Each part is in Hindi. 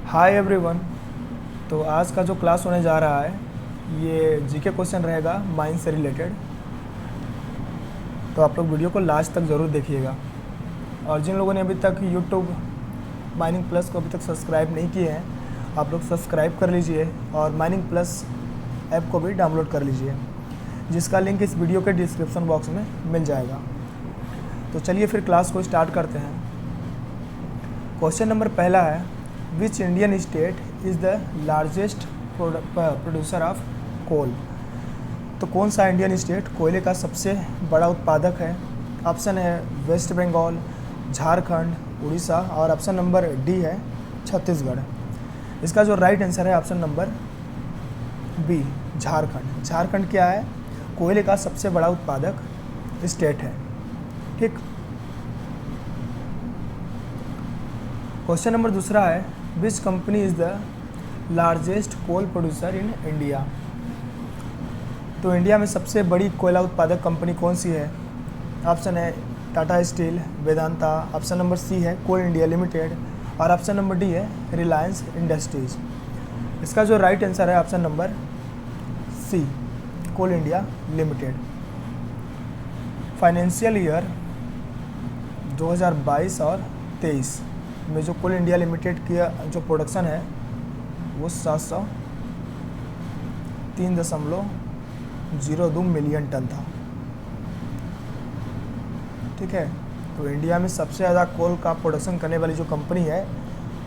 Hi everyone. तो आज का जो क्लास होने जा रहा है ये जीके क्वेश्चन रहेगा माइंस से रिलेटेड। तो आप लोग वीडियो को लास्ट तक ज़रूर देखिएगा। और जिन लोगों ने अभी तक यूट्यूब माइनिंग प्लस को अभी तक सब्सक्राइब नहीं किए हैं, आप लोग सब्सक्राइब कर लीजिए और माइनिंग प्लस ऐप को भी डाउनलोड कर लीजिए, जिसका लिंक इस वीडियो के डिस्क्रिप्शन बॉक्स में मिल जाएगा। तो चलिए फिर क्लास को स्टार्ट करते हैं। क्वेश्चन नंबर पहला है, which Indian state is the largest producer of coal. तो कौन सा इंडियन स्टेट कोयले का सबसे बड़ा उत्पादक है? ऑप्शन है वेस्ट बंगाल, झारखंड, उड़ीसा और ऑप्शन नंबर डी है छत्तीसगढ़। इसका जो राइट आंसर है option number B Jharkhand. Jharkhand क्या है? कोयले का सबसे बड़ा उत्पादक स्टेट है। ठीक। क्वेश्चन नंबर दूसरा है, which company is the largest coal producer in India. तो इंडिया में सबसे बड़ी कोयला उत्पादक कंपनी कौन सी है? ऑप्शन है Tata steel, Vedanta, option number C है कोल इंडिया लिमिटेड और ऑप्शन नंबर डी है रिलायंस इंडस्ट्रीज। इसका जो राइट आंसर है option number C Coal India Limited. Financial year 2022 और 23 में जो कोल इंडिया लिमिटेड की जो प्रोडक्शन है वो 703.02 मिलियन टन था। ठीक है। तो इंडिया में सबसे ज़्यादा कोल का प्रोडक्शन करने वाली जो कंपनी है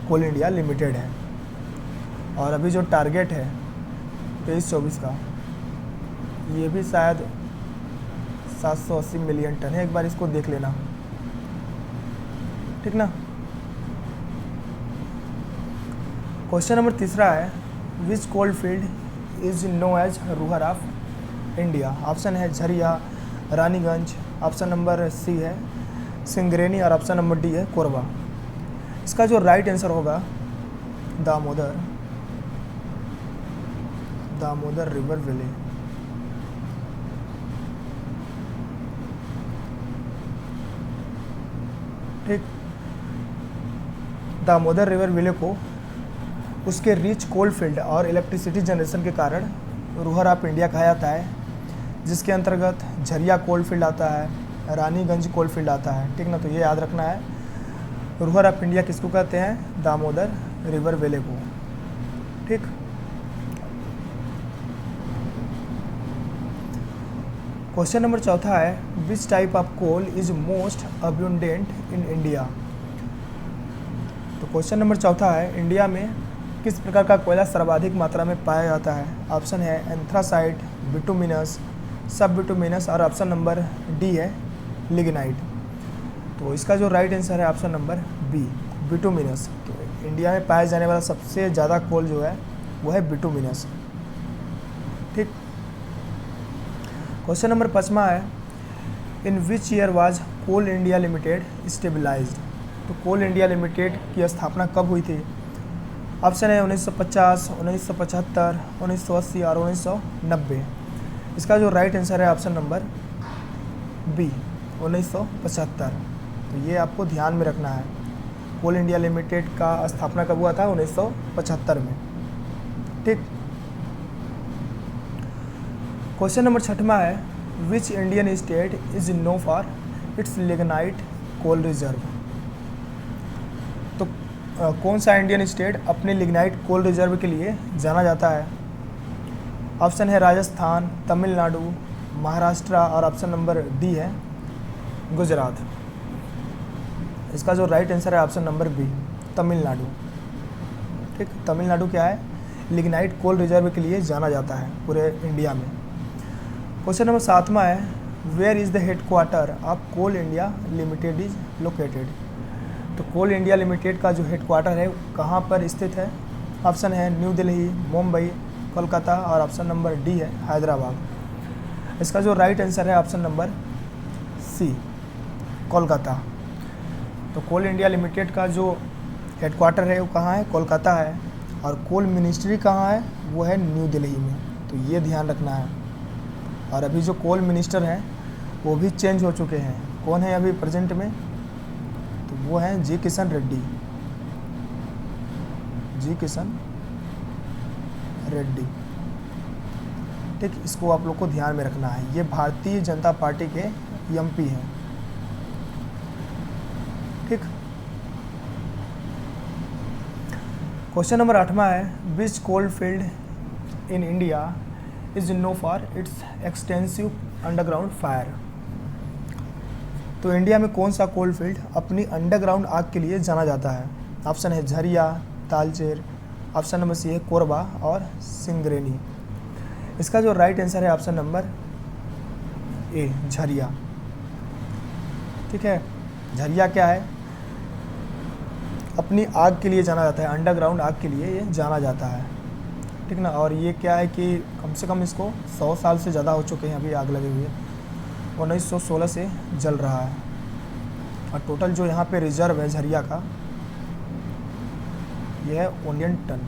कोल इंडिया लिमिटेड है। और अभी जो टारगेट है 23-24 का, ये भी शायद 780 मिलियन टन है। एक बार इसको देख लेना, ठीक ना। क्वेश्चन नंबर तीसरा है, which coal field is known as Ruhr of India. Option है Jharia, Raniganj, option number C है सिंगरेनी और ऑप्शन नंबर डी है कोरबा। इसका जो राइट आंसर होगा दामोदर रिवर वैली। ठीक। दामोदर रिवर वैली को उसके रिच कोल फील्ड और इलेक्ट्रिसिटी जनरेशन के कारण रूहर ऑफ इंडिया कहा जाता है, जिसके अंतर्गत झरिया कोल फील्ड आता है, रानीगंज कोल फील्ड आता है। ठीक ना। तो ये याद रखना है, रूहर ऑफ इंडिया किसको कहते हैं? दामोदर रिवर वैली को। ठीक। क्वेश्चन नंबर चौथा है, which type of coal is most abundant in India. तो क्वेश्चन नंबर चौथा है, इंडिया में किस प्रकार का कोयला सर्वाधिक मात्रा में पाया जाता है? ऑप्शन है एंथ्रासाइट, बिटुमिनस, सब बिटुमिनस और ऑप्शन नंबर डी है लिग्नाइट। तो इसका जो राइट आंसर है ऑप्शन नंबर बी बिटुमिनस। तो इंडिया में पाया जाने वाला सबसे ज़्यादा कोल जो है वो है बिटुमिनस। ठीक। क्वेश्चन नंबर 5वां है, in which year was Coal India Limited stabilized. तो कोल इंडिया लिमिटेड की स्थापना कब हुई थी? ऑप्शन है 1950, 1975, 1980 और 1990। इसका जो राइट आंसर है ऑप्शन नंबर बी 1975। तो ये आपको ध्यान में रखना है, कोल इंडिया लिमिटेड का स्थापना कब हुआ था? 1975 में। ठीक। क्वेश्चन नंबर 6वां है, which Indian state is known for its lignite coal reserve. तो कौन सा इंडियन स्टेट अपने लिग्नाइट कोल रिजर्व के लिए जाना जाता है? ऑप्शन है राजस्थान, तमिलनाडु, महाराष्ट्र और ऑप्शन नंबर डी है गुजरात। इसका जो राइट आंसर है ऑप्शन नंबर बी तमिलनाडु। ठीक। तमिलनाडु क्या है? लिग्नाइट कोल रिजर्व के लिए जाना जाता है पूरे इंडिया में। क्वेश्चन नंबर 7वां है, where is the headquarter of Coal India Limited is located. तो कोल इंडिया लिमिटेड का जो हेडक्वार्टर है कहाँ पर स्थित है? ऑप्शन है न्यू दिल्ली, मुंबई, कोलकाता और ऑप्शन नंबर डी है हैदराबाद। इसका जो राइट आंसर है ऑप्शन नंबर सी कोलकाता। तो कोल इंडिया लिमिटेड का जो हेडक्वार्टर है वो कहाँ है? कोलकाता है। और कोल मिनिस्ट्री कहाँ है? वो है न्यू दिल्ली में। तो ये ध्यान रखना है। और अभी जो कोल मिनिस्टर हैं वो भी चेंज हो चुके हैं। कौन है अभी प्रेजेंट में? तो वो हैं जी किशन रेड्डी। जी किशन रेड्डी। ठीक, इसको आप लोग को ध्यान में रखना है, ये भारतीय जनता पार्टी के एमपी हैं। ठीक, क्वेश्चन नंबर 8वां है, which coal field in India is known for its extensive underground fire. तो इंडिया में कौन सा कोल फील्ड अपनी अंडरग्राउंड आग के लिए जाना जाता है? ऑप्शन है Jharia, Talcher, option number C है कोरबा और सिंगरेनी। इसका जो राइट आंसर है ऑप्शन नंबर ए, झरिया। ठीक है, झरिया क्या है? अपनी आग के लिए जाना जाता है, अंडरग्राउंड आग के लिए ये जाना जाता है। ठीक ना, और ये क्या है कि कम से कम इसको 100 साल से ज़्यादा हो चुके हैं अभी आग लगे हुए, 1916 से जल रहा है। और टोटल जो यहाँ पे रिजर्व है झरिया का, यह है 1 टन।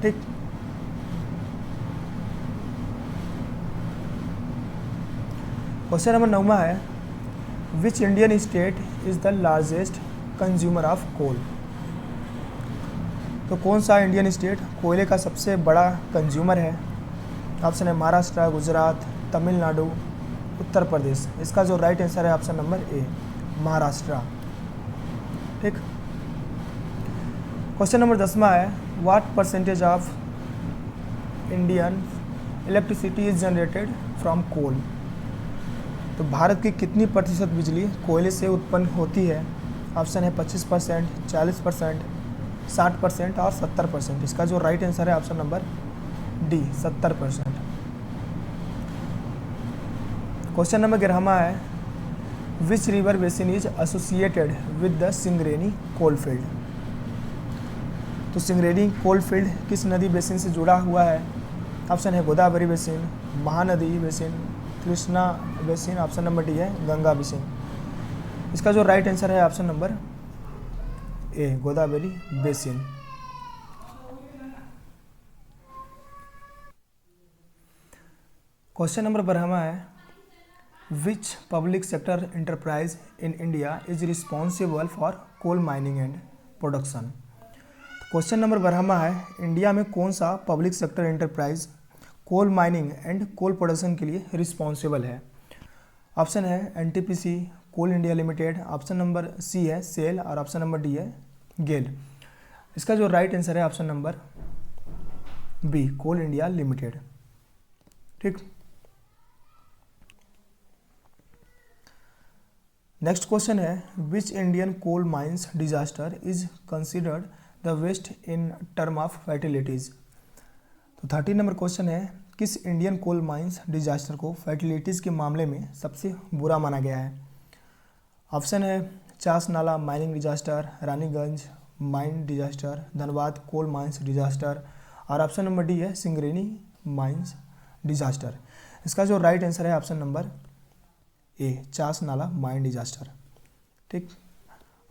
ठीक, क्वेश्चन नंबर 9वां है, which Indian state is the largest consumer of coal. तो कौन सा इंडियन स्टेट कोयले का सबसे बड़ा कंज्यूमर है? ऑप्शन है महाराष्ट्र, गुजरात, तमिलनाडु, उत्तर प्रदेश। इसका जो राइट आंसर है ऑप्शन नंबर ए, महाराष्ट्र। ठीक, क्वेश्चन नंबर 10वां है, what percentage of Indian electricity is generated from coal. तो भारत की कितनी प्रतिशत बिजली कोयले से उत्पन्न होती है? ऑप्शन है 25%, 40%, 60% और 70%। इसका जो राइट आंसर है option number D, 70%। Question number 11वां है, which river basin is associated with the Singareni coal field. तो सिंगरेनी कोल फील्ड किस नदी बेसिन से जुड़ा हुआ है? ऑप्शन है Godavari basin, Mahanadi basin, Krishna basin, option number D है गंगा बेसिन। इसका जो राइट आंसर है option number A, Godavari basin. Question number 12वां है, which public sector enterprise in India is responsible for coal mining and production. Question number 12वां है, इंडिया में कौन सा public sector enterprise coal mining and coal production के लिए रिस्पॉन्सिबल है? ऑप्शन है NTPC, Coal India Limited, option number C है सेल और ऑप्शन नंबर डी है गेल। इसका जो राइट आंसर है option number B, Coal India Limited. ठीक, नेक्स्ट क्वेश्चन है, which Indian coal mines disaster is considered the worst in term of fatalities. तो 13 नंबर क्वेश्चन है, किस इंडियन कोल माइंस डिजास्टर को फर्टिलिटीज़ के मामले में सबसे बुरा माना गया है? ऑप्शन है Chasnala mining disaster, Raniganj mine disaster, Dhanbad coal mines disaster और ऑप्शन नंबर डी है सिंगरेनी माइंस डिजास्टर। इसका जो राइट आंसर है option number A, Chasnala mine disaster. ठीक,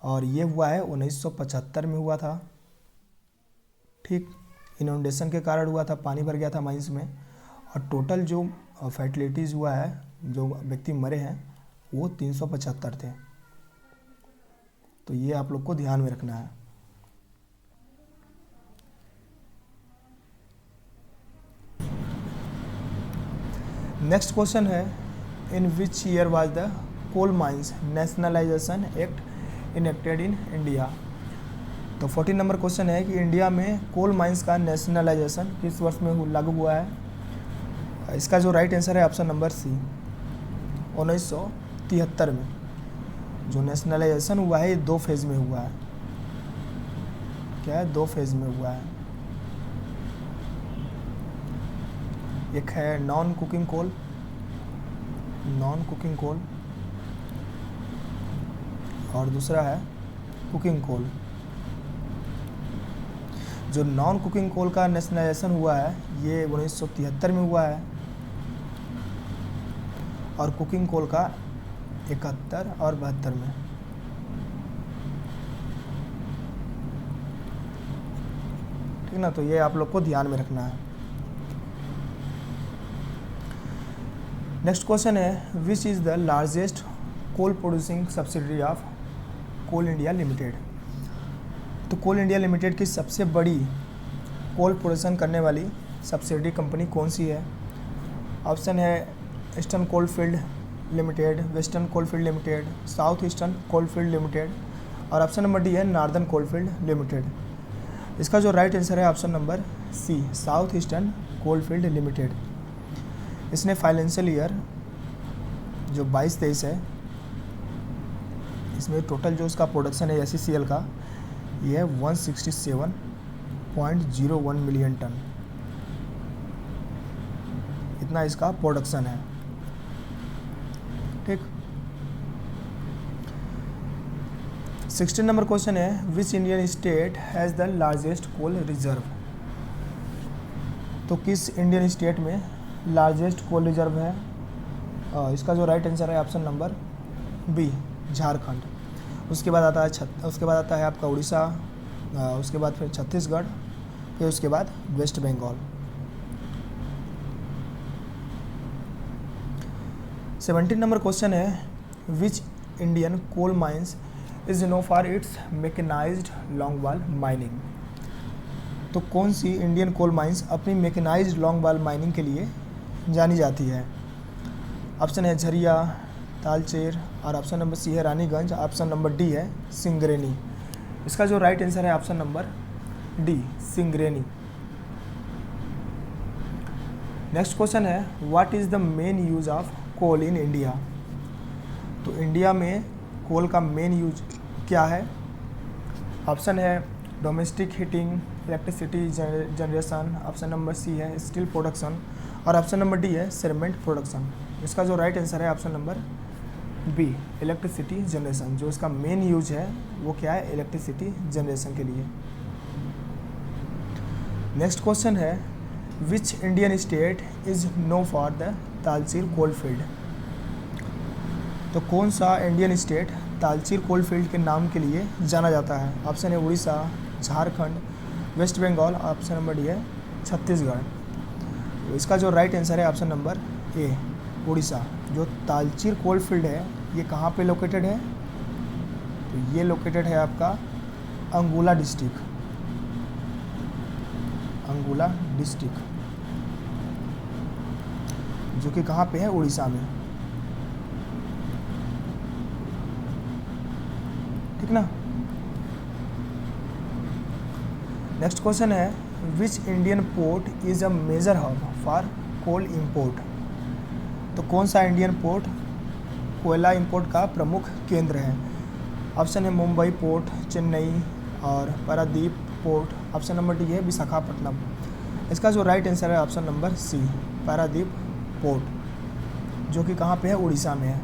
और ये हुआ है 1975 में हुआ था। ठीक, इनोंडेशन के कारण हुआ था, पानी भर गया था माइंस में, और टोटल जो फर्टिलिटीज़ हुआ है, जो व्यक्ति मरे हैं वो 375 थे। तो ये आप लोग को ध्यान में रखना है। नेक्स्ट क्वेश्चन है, in which year was the coal mines nationalization act enacted in India. तो 14 नंबर क्वेश्चन है कि इंडिया में कोल माइंस का नेशनलाइजेशन किस वर्ष में लागू हुआ है? इसका जो राइट आंसर है ऑप्शन नंबर सी, 1973 में। जो नेशनलाइजेशन हुआ है ये 2 फेज़ में हुआ है। क्या है? 2 फेज़ में हुआ है। एक है नॉन कुकिंग कोल, और दूसरा है कुकिंग कोल। जो नॉन कुकिंग कोल का नेशनलाइजेशन हुआ है ये 1973 में हुआ है, और कुकिंग कोल का 71 और 72 में। ठीक ना, तो ये आप लोग को ध्यान में रखना है। नेक्स्ट क्वेश्चन है, which is the largest coal producing subsidiary of Coal India Limited. तो कोल इंडिया लिमिटेड की सबसे बड़ी कोल प्रोडक्शन करने वाली सब्सिडरी कंपनी कौन सी है? ऑप्शन है Eastern Coalfield Limited, Western Coalfield Limited, South Eastern Coalfield Limited, और ऑप्शन नंबर डी है नॉर्दर्न कोलफील्ड लिमिटेड। इसका जो राइट आंसर है option number C, South Eastern Coalfield Limited. इसने फाइनेंशियल ईयर जो 22-23 है, इसमें टोटल जो उसका प्रोडक्शन है SECL का, ये है 167.01 मिलियन टन, इतना इसका प्रोडक्शन है। ठीक, 16 नंबर क्वेश्चन है, which Indian state has the largest coal reserve? तो किस इंडियन स्टेट में लार्जेस्ट कोल रिजर्व है? इसका जो राइट आंसर है ऑप्शन नंबर बी, झारखंड। उसके बाद आता है आपका उड़ीसा, उसके बाद फिर छत्तीसगढ़, फिर उसके बाद वेस्ट बंगाल। 17 नंबर क्वेश्चन है, which Indian coal mines is known for its mechanized long wall mining? तो कौन सी इंडियन कोल माइंस अपनी मैकेनाइज्ड लॉन्ग वॉल माइनिंग के लिए जानी जाती है? ऑप्शन है झरिया, तालचेर, और ऑप्शन नंबर सी है रानीगंज, ऑप्शन नंबर डी है सिंगरेनी। इसका जो राइट आंसर है option number D, Singareni. Next question है, what is the main use of coal in India? तो इंडिया में कोल का मेन यूज क्या है? ऑप्शन है domestic heating, electricity generation, option number C है स्टील प्रोडक्शन, और ऑप्शन नंबर डी है सीमेंट प्रोडक्शन। इसका जो राइट आंसर है option number B, electricity generation. जो इसका मेन यूज है वो क्या है? इलेक्ट्रिसिटी जनरेशन के लिए। नेक्स्ट क्वेश्चन है, which Indian state is known for the Talcher coal field? तो कौन सा Indian state Talcher coal field के नाम के लिए जाना जाता है? ऑप्शन है Orissa, Jharkhand, West Bengal, option number D है छत्तीसगढ़। तो इसका जो राइट आंसर है ऑप्शन नंबर ए, उड़ीसा। जो तालचेर कोल फील्ड है ये कहाँ पे लोकेटेड है? तो ये लोकेटेड है आपका अंगुला डिस्ट्रिक्ट, अंगुला डिस्ट्रिक्ट, जो कि कहाँ पे है? उड़ीसा में। ठीक ना। नेक्स्ट क्वेश्चन है, which Indian port is a major hub for coal import? तो कौन सा इंडियन पोर्ट कोयला इंपोर्ट का प्रमुख केंद्र है? ऑप्शन है मुंबई पोर्ट, चेन्नई, और Paradip port, option number D है विशाखापट्टनम। इसका जो राइट आंसर है option number C, Paradip port, जो कि कहाँ पे है? उड़ीसा में है।